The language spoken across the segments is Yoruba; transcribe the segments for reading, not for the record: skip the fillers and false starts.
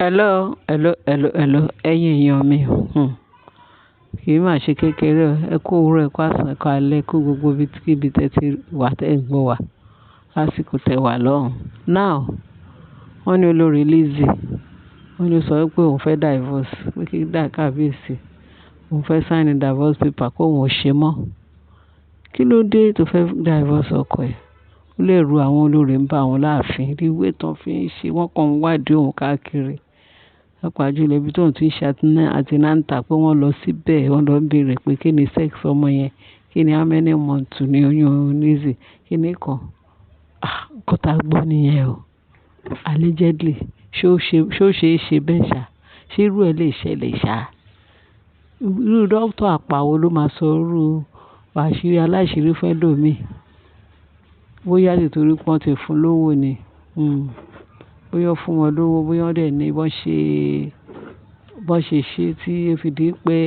Hello, hello, hello, hello. Ẹ̀yin èèyàn mi. Kì í máa ṣe kékeré o. Ẹ kú òwúrọ̀, ẹ kú àsán, ẹ kú alẹ́, ẹ kú gbogbo ibi tẹ́ ti wà tẹ́ ń gbọ́ wa lásìkò tẹ́ wà lọ́hùn. Now, wọ́n ní olórí Lizzy. Wọ́n ní ó sọ pé òun fẹ́ divorce, pé kí dá kábíyèsí. Òun fẹ́ sign divorce paper kó òun ò ṣe mọ́. Kí ló dé tó fẹ́ divorce ọkọ ẹ̀? Ó lè ru àwọn olórí ń bá wọn láàfin. Rí ìwé tán fi ń ṣe, wọ́n kàn ń wádìí òun káàkiri. Pàápàá jùlọ ibi tó ń ti ṣe àtìnáńtà pé wọ́n lọ síbẹ̀, wọ́n lọ ń béèrè pé kí ni sex ọmọ yẹn, kí ni how many months ní oyún Lizzy, kí ni kan. Nǹkan tá a gbọ́ nìyẹn o. Allegedly, ṣé ó ṣe é ṣe bẹ́ẹ̀ ṣá? Ṣé irú ẹ̀ lè ṣẹlẹ̀ ṣá? Irú dókítà àpàwo ló máa sọ irú àṣírí aláṣírí fẹ́ lòmíì? Bóyá nítorí pé wọ́n ti fún lówó ni. Bóyá fún wọn lówó, bóyá wọ́n dẹ̀ ní bọ́n ṣe ṣe tí ó fi di pé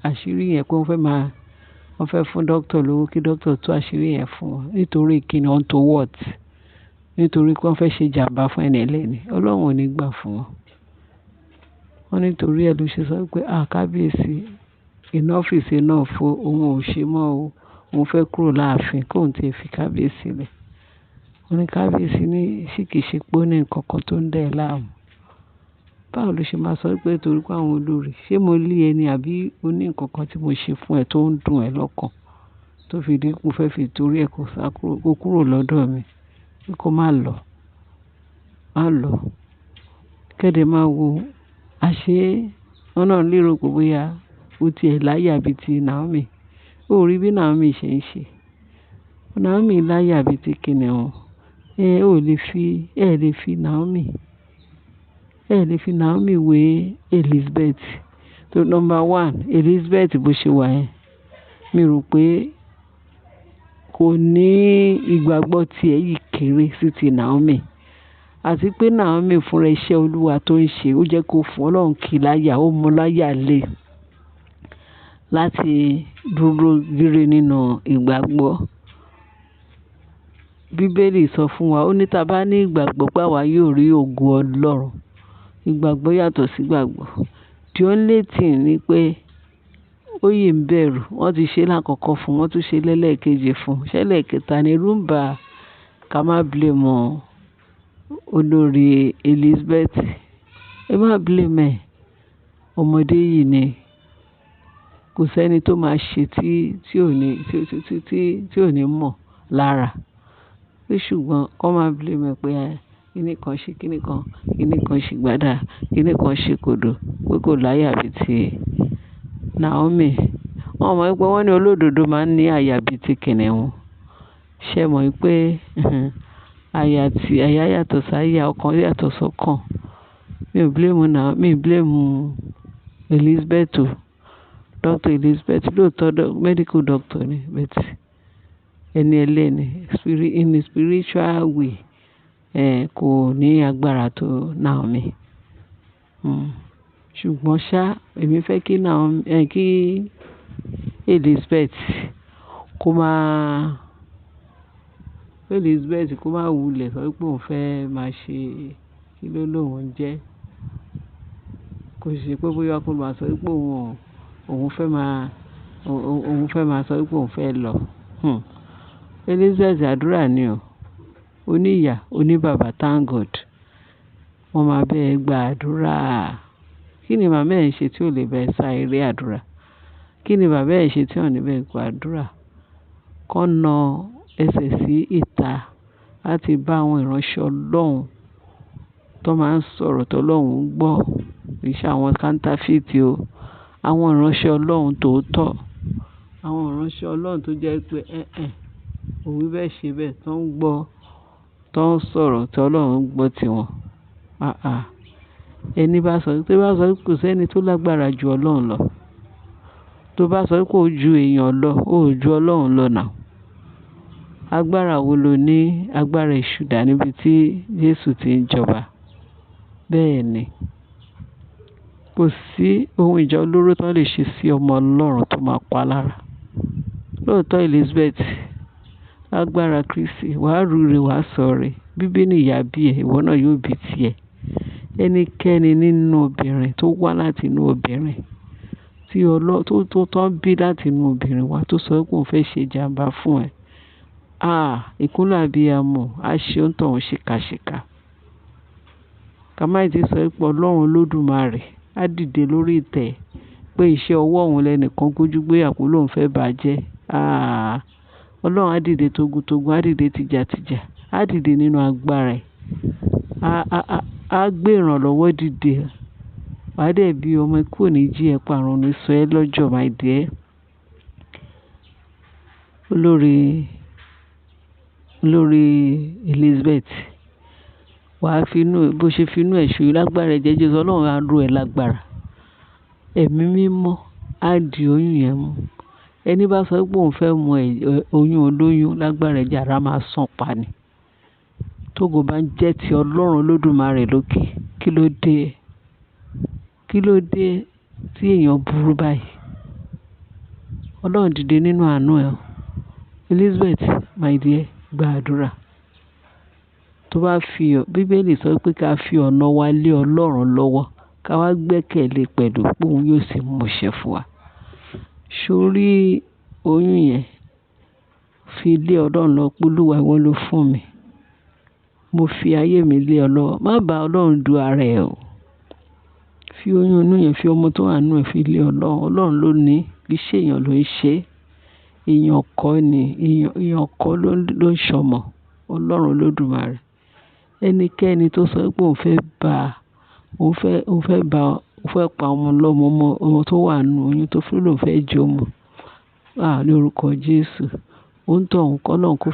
àṣírí yẹn pé wọ́n fẹ́ fún dókítà lówó kí dókítà tú àṣírí yẹn fún wọn. Nítorí kíni on to what? Nítorí pé wọ́n fẹ́ ṣe jàmbá fún ẹni ẹlẹ́ni. Ọlọ́run ò ní gbà fún wọn. Wọ́n nítorí ẹ̀ ló ṣe sọ pé kábíyèsí enough is enough fún òun ò ṣe mọ́ o. Òun fẹ́ kúrò láàfin kóun ti fi kábíyèsí lẹ̀. Wọ́n ní kábíyèsí ní sì kìí ṣe pé ó ní nǹkan kan tó ń dẹ̀ láàmú. Báwo ló ṣe máa sọ pé torí pé àwọn olórí, ṣé mo lé ẹni àbí ó ní nǹkan kan tí mo ṣe fún ẹ tó ń dùn ẹ lọ́kàn tó fi di kó fẹ́ fi torí ẹ kó kúrò lọ́dọ̀ mi kó má lọ. Kẹ́dẹ̀ máa wo àṣé wọn náà lérò pé bóyá ó tiẹ̀ láyà bíi ti Naomi. Ó rí bí Naomi ṣe ń ṣe. Naomi láyà bíi ti kìnìún. Ẹ lè fi Naomi wé Elizabeth. So number one, Elizabeth bó ṣe wà yẹn, mi rò pé kò ní ìgbàgbọ́ tiẹ̀ yìí kéré sí ti Naomi. Àti pé Naomi fúnra iṣẹ́ Olúwa tó ń ṣe, ó jẹ́ kó fún Ọlọ́run kì láyà, ó mú láyà lé láti dúró gírí nínú ìgbàgbọ́. Bíbélì sọ fún wa, ó ní tá bá ní ìgbàgbọ́ pé àwa yóò rí ògo Ọlọ́run. Ìgbàgbọ́ yàtọ̀ sí ìgbàgbọ́. The only thing ni pé ó yìí ń bẹ̀rù. Wọ́n ti ṣe lákọ̀ọ́kọ́ fún, wọ́n tún ṣe lẹ́lẹ́kejì fún. Ṣẹ́lẹ̀kẹta ni rúmbà ká má blame olórí Elizabeth. Ẹ má blame ẹ̀. Ọmọdé yìí ni. Kò sẹ́ni tó máa ṣe tí ò ní mọ̀ lára. Ṣùgbọ́n kọ́ má blame ẹ̀ pé kíní kan ṣe kíní kan ṣe gbádà, kíní kan ṣe kòdò, pé kò láyà bíi ti Naomi. Wọ́n mọ̀ pé wọ́n ní olódodo máa ń ní àyà bíi ti kìnìún. Ṣé mọ̀ pé àyà yàtọ̀ sáyà, ọkàn yàtọ̀ sọ́kàn. Mi ò blame Elizabeth o. Dr. Elizabeth lóòótọ́ medical doctor ni, but ẹni ẹlẹ́ni in a spiritual way kò ní agbára tó Naomi. Ṣùgbọ́n ṣá, èmi fẹ́ kí Elizabeth kó má wulẹ̀ sọ pé òun fẹ́ máa ṣe kí ló lóun jẹ́. Kò ṣe pé bóyá kó máa sọ pé òun fẹ́ máa sọ pé òun fẹ́ lọ. Elizabeth àdúrà ni o. Oníyà, oníbàbá, thank God. Wọ́n máa bẹ́ẹ̀ gba àdúrà. Kí ni màmá ẹ̀ ń ṣe tí ò lè bẹ́ẹ̀ sá eré àdúrà? Kí ni bàbá ẹ̀ ṣe tí ò ní bẹ́ẹ̀ gba àdúrà? Kọ́ na ẹsẹ̀ sí ìta láti bá àwọn ìránṣẹ́ Ọlọ́run tó máa ń sọ̀rọ̀ tó Ọlọ́run gbọ́. Ìṣe àwọn counterfeit o. Àwọn ìránṣẹ́ Ọlọ́run tòótọ́. Àwọn ìránṣẹ́ Ọlọ́run tó jẹ́ pé òwú bẹ́ẹ̀ ṣe bẹ́ẹ̀ tó ń gbọ́, tó ń sọ̀rọ̀ tó Ọlọ́run gbọ́ tiwọn. Ẹni bá sọ pé kò sẹ́ni tó lágbára ju Ọlọ́run lọ. Tó bá sọ pé ó ju èèyàn lọ, ó ju Ọlọ́run lọ náà. Agbára wo lo ní? Agbára èṣù dà níbi tí Jésù ti ń jọba. Bẹ́ẹ̀ ni. Kò sí ohun ìjà olóró tó lè ṣe sí ọmọ Ọlọ́run tó máa pa lára. Lóòótọ́ Elizabeth, agbára Kristi, wàá rúre wàá sọ̀rẹ́. Bíbélì ìyá bí ẹ̀, ìwọ náà yóò bí tiẹ̀. ẹnikẹ́ni nínú obìnrin tó wá láti inú obìnrin tí tó tán bí láti inú obìnrin wá tó sọ pé òun fẹ́ ṣe ìjàmbá fún ẹ, ìkúnlẹ̀ abiyamọ á ṣe ó ń tọ̀hún ṣìkàṣìkà. Ká má tí sọ pé Ọlọ́run Olódùmarè á dìde lórí ìtẹ́ pé iṣẹ́ ọwọ́ òun lẹ́nìkan gbójú gbé àpò lòun fẹ́ bàjẹ́. Ọlọ́run á dìde togun-togun, á dìde tìjàtìjà, á dìde nínú agbára ẹ̀. Á gbé ìrànlọ́wọ́ dìde. Wàá dẹ̀ bí ọmọ ikú ò ní jí ẹ parun ní sọ ẹ́ lọ́jọ́, my dear. Olórí Elizabeth, bó ṣe finú ẹ̀ ṣòyí lágbára ẹ̀jẹ̀ Jésù, Ọlọ́run á ró ẹ lágbára. Ẹ̀mí mímọ́ á di oyún yẹn mú. Ẹni bá sọ pé òun fẹ́ mu oyún olóyún lágbára ẹ̀jẹ̀, ara máa sàn pa ni. Tógo bá ń jẹ́ ti Ọlọ́run Olódùmarè lókè, kí ló dé tí èèyàn burú báyìí? Ọlọ́run dìde nínú àánú ẹ̀. Elizabeth, my dear, gba àdúrà. Tó bá Bíbélì sọ pé ká fi ọ̀nà wa lé Ọlọ́run lọ́wọ́, ká wá gbẹ́kẹ̀lé pẹ̀lú pé òun yóò sì múṣẹ fún wa. Sórí oyún yẹn, fi lé Ọlọ́run lọ pé Olúwa ìwọ ló fún mi. Mo fi ayé mi lé ọ lọ́wọ́. Má bá Ọlọ́run du ara ẹ̀ o. Fi oyún inú yẹn, fi ọmọ tó wà nínú ẹ̀ fi lé Ọlọ́run. Ọlọ́run ló ní, kì í ṣe èèyàn ló ń ṣe. Èèyàn kọ́ ló ń ṣọmọ. Ọlọ́run Olódùmarè. Ẹnikẹ́ni tó sọ pé òun fẹ́ pa ọmọ lọ́mọ, ọmọ tó wà nínú oyún tó fún lòun fẹ́ jẹ ọmọ. Ní orúkọ Jésù. Ó ń tọ̀ òun kọ́ lọ́run kó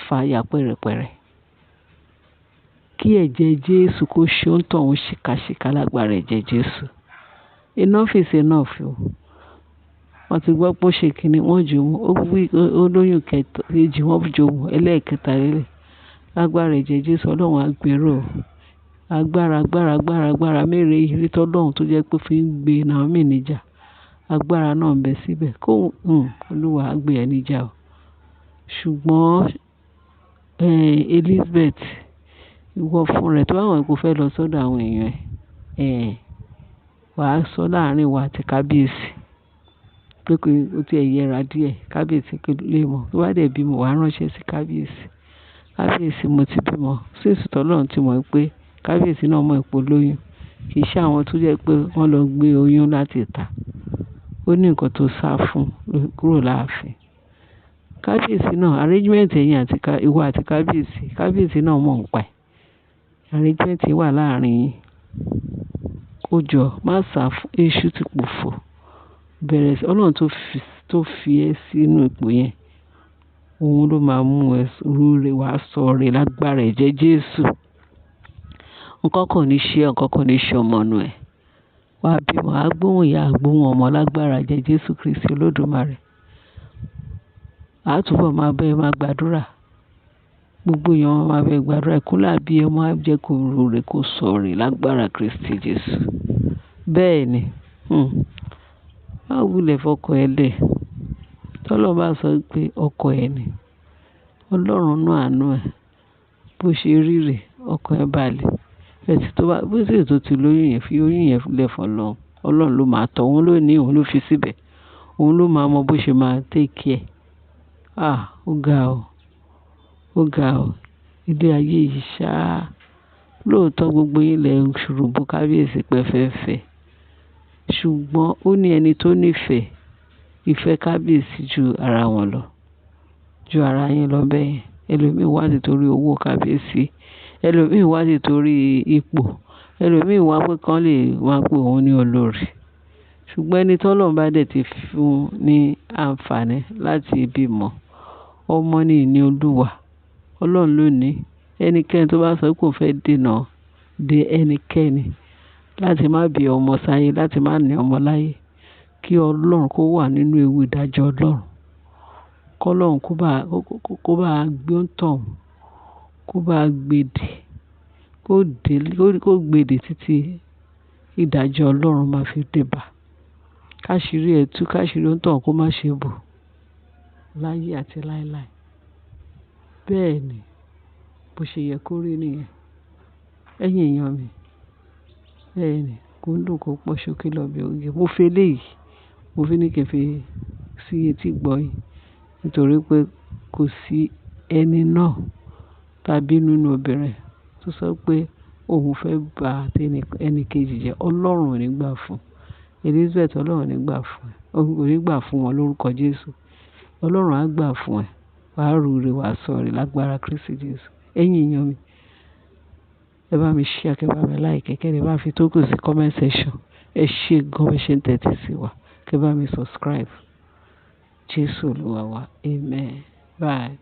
fa àyà pẹ̀rẹ̀pẹ̀rẹ̀. Kí ẹ̀jẹ̀ Jésù kó ṣe ó ń tọ̀ òun ṣìkàṣìkà lágbára ẹ̀jẹ̀ Jésù. Enough is enough o. Wọ́n ti gbọ́ pé ó ṣe kìíní, wọ́n jò mú. Ó lóyún kejì, wọ́n jò mú. Ẹlẹ́ẹ̀kẹta lélẹ̀. Lágbára ẹ̀jẹ̀ Jésù, Ọlọ́run á gbèrò. Agbára mẹ́rẹ̀ ìrírí tọ́lọ́run tó jẹ́ pé fi ń gbé Naomi níjà. Agbára náà ń bẹ síbẹ̀. Olúwa á gbé ẹ níjà o. Ṣùgbọ́n Elizabeth, ìwọ fún rẹ̀ tó bá wọn kò fẹ́ lọ sọ́dọ̀ àwọn èèyàn ẹ̀, wàá sọ láàrin wa àti kábíyèsí pé o ti ẹ̀ yẹra díẹ̀, kábíyèsí lè mọ̀. Tó bá dẹ̀ bímọ, wàá ránṣẹ́ sí kábíyèsí. Kábíyèsí, mo ti bímọ. Sísù tọ́lọ́run ti mọ̀ pé kábíyèsí náà mọ̀ ipò lóyún. Kì í ṣe àwọn tó jẹ́ pé wọ́n lọ gbé oyún láti ìta. Ó ní nǹkan tó sá fún kúrò láàfin. Kábíyèsí náà, arrangement ẹ̀yin ìwọ àti kábíyèsí náà mọ̀ ń pa ẹ̀. Arrangement wà láàrin yín. Kó jọ má sá fún èṣù tí pòfo. Bẹ̀rẹ̀ sí Ọlọ́run tó fi ẹ́ sínú ipò yẹn. Òun ló máa mú ẹ rúre wá sọ̀rọ̀ lágbára ẹ̀jẹ̀ Jésù. Nǹkan kò ní ṣe nǹkan kò ní ṣe ọmọ nù ẹ̀. Wàá bímọ, agbóhùn ìyá agbóhùn ọmọ lágbára ẹ̀jẹ̀ Jésù Kristi Olódùmarè. Túbọ̀ máa bẹ́ẹ̀ máa gbàdúrà. Gbogbo èèyàn máa bẹ́ẹ̀ gbàdúrà. Ìkúnlẹ̀ abiyamọ á jẹ́ kó rúre kó sọ̀rọ̀ lágbára Kristi Jésù. Bẹ́ẹ̀ ni. Má wulẹ̀ fọkọ ẹ lẹ̀. Tọ́lọ́run bá sọ pé ọkọ ẹ ni, Ọlọ́run nú àánú ẹ̀ bó ṣe ríre ọkọ ẹ balẹ̀. Ẹ̀sì bó sì tó ti lóyún yẹn, fi oyún yẹn lẹ̀ fọ́lọ́run. Ọlọ́run ló máa tọ́, òun ló ní, òun ló fi síbẹ̀. Òun ló máa mọ bó ṣe máa take care. Ó ga o. Ilé ayé yìí ṣá. Lóòótọ́ gbogbo ilẹ̀ ṣùrùbù kábíyèsí pẹ́fẹ́fẹ́. Ṣùgbọ́n ó ní ẹni tó nífẹ̀ẹ́ ìfẹ́ kábíyèsí ju ara wọn lọ. Ju ara yín lọ bẹ́ẹ̀. Ẹlòmíì wá nítorí owó kábíyèsí. Ẹlòmíì wá nítorí ipò. Ẹlòmíì wá pé kán lè wá pé òun ní olórí. Ṣùgbọ́n ẹni tọ́lọ́run bá dẹ̀ ti fún ní àǹfààní láti bímọ, ọmọ ní ìní Olúwa. Ọlọ́run ló ní. Ẹnikẹ́ni tó bá sọ pé kò fẹ́ dènà de ẹnikẹ́ni láti má bí ọmọ sáyé, láti má ní ọmọ láyé, kí Ọlọ́run kó wà nínú ewu ìdájọ́ Ọlọ́run. Kọ́lọ́run kó bá gbé ń tàn, kó bá gbèdè, kó gbèdè títí ìdájọ́ Ọlọ́run máa fi dé bá. Káṣírí ẹ̀tú, káṣírí ń tàn kó má ṣe bò láyé àti láéláé. Bẹ́ẹ̀ ni bó ṣe yẹ kó rí nìyẹn. Ẹ̀yin èèyàn mi, bẹ́ẹ̀ ni kò ń dùn kó pọ̀ ṣókí lọ bí oge. Mo fi eléyìí mo fi ní kí n fi sí etí gbọ́ yín nítorí pé kò sí ẹni náà tàbí nínú obìnrin tó sọ pé òun fẹ́ bà ẹnì kejì jẹ́. Ọlọ́run ò ní gbà fún Elizabeth, Ọlọ́run ò ní gbà fún ẹ, ò ní gbà fún wọn lórúkọ Jésù. Ọlọ́run á gbà fún ẹ, wàá rúre wàá sọ̀rọ̀ lágbára Kristi Jésù. Ẹ̀yin èèyàn mi, ẹ bá mi share, kẹ́ bá mi like, kẹ́ ẹ bá fi tó kù sí comment section. Ẹ ṣé gan bẹ́ ṣe ń tẹ́tí sí wa, kẹ́ bá mi subscribe. Jésù Olúwa wa, amen. Bye.